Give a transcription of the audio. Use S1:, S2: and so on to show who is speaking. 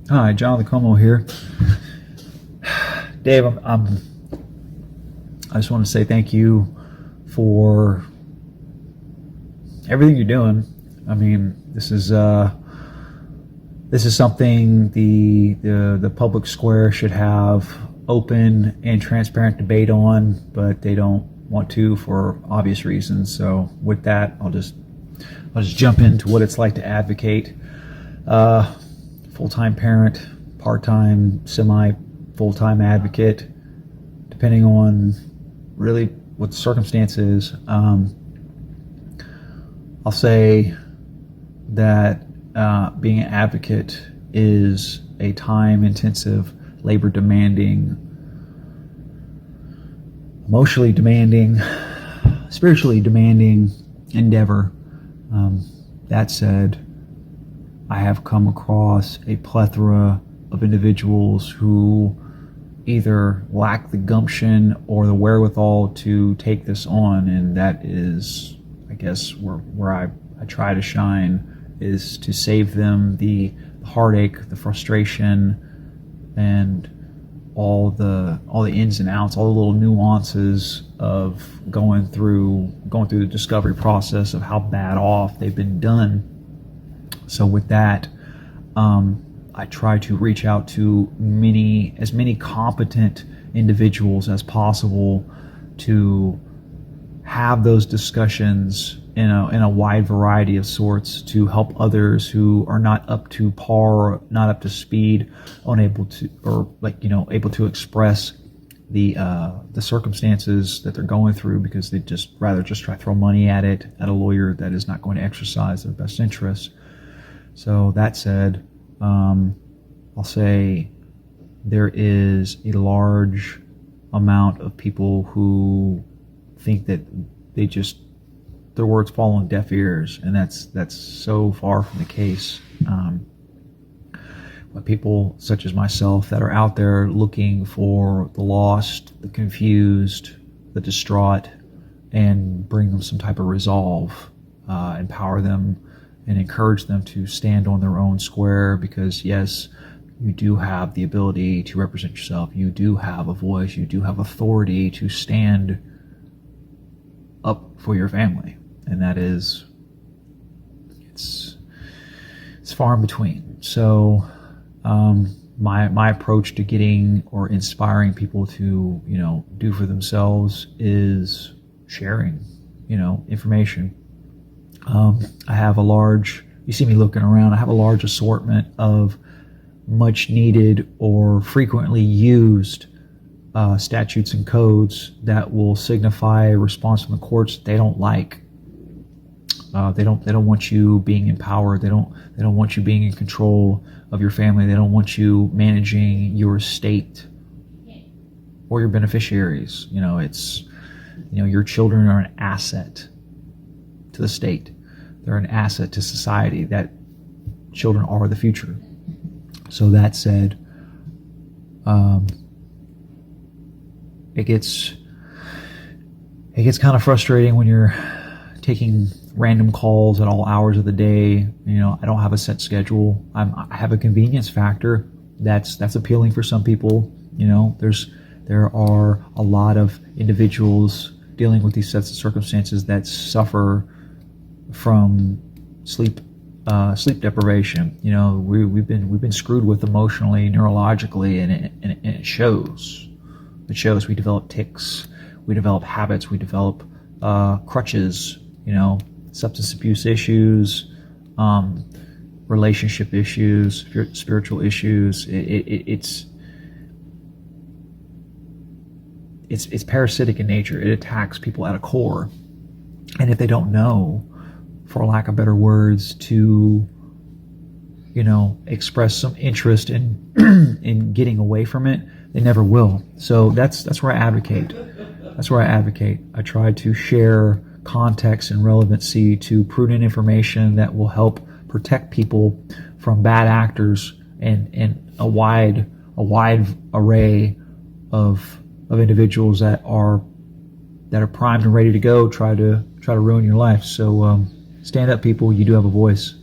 S1: Hi, John the Comeaux here. Dave, I just want to say thank you for everything you're doing. I mean, this is something the public square should have open and transparent debate on, but they don't want to for obvious reasons. So with that, I'll just jump into what it's like to advocate. Full-time parent, part-time, semi-full-time advocate, depending on really what the circumstance is. I'll say that being an advocate is a time-intensive, labor-demanding, emotionally demanding, spiritually demanding endeavor. That said, I have come across a plethora of individuals who either lack the gumption or the wherewithal to take this on, and that is, I guess, where I try to shine, is to save them the heartache, the frustration, and all the ins and outs, all the little nuances of going through the discovery process of how bad off they've been done. So with that, I try to reach out to as many competent individuals as possible to have those discussions in a wide variety of sorts to help others who are not up to par, not up to speed, unable to, or able to express the circumstances that they're going through, because they just rather try to throw money at a lawyer that is not going to exercise their best interests. So that said, I'll say there is a large amount of people who think that their words fall on deaf ears, and that's so far from the case. But people such as myself that are out there looking for the lost, the confused, the distraught, and bring them some type of resolve, empower them, and encourage them to stand on their own square, because yes, you do have the ability to represent yourself. You do have a voice. You do have authority to stand up for your family, and that is, it's far in between. So my approach to getting or inspiring people to do for themselves is sharing information. I have you see me looking around, I have a large assortment of much needed or frequently used statutes and codes that will signify a response from the courts they don't like. They don't want you being empowered. They don't want you being in control of your family. They don't want you managing your estate or your beneficiaries. Your children are an asset to the state. They're an asset to society. That children are the future. So that said, it gets kind of frustrating when you're taking random calls at all hours of the day. I don't have a set schedule. I have a convenience factor that's appealing for some people. There are a lot of individuals dealing with these sets of circumstances that suffer from sleep deprivation. We've been screwed with emotionally, neurologically, and it shows. It shows. We develop tics, we develop habits, we develop crutches. Substance abuse issues, relationship issues, spiritual issues. It's parasitic in nature. It attacks people at a core, and if they don't know, for lack of better words, to express some interest in getting away from it, they never will. So that's where I advocate. I try to share context and relevancy to prudent information that will help protect people from bad actors and a wide array of individuals that are primed and ready to go try to ruin your life. So stand up, people. You do have a voice.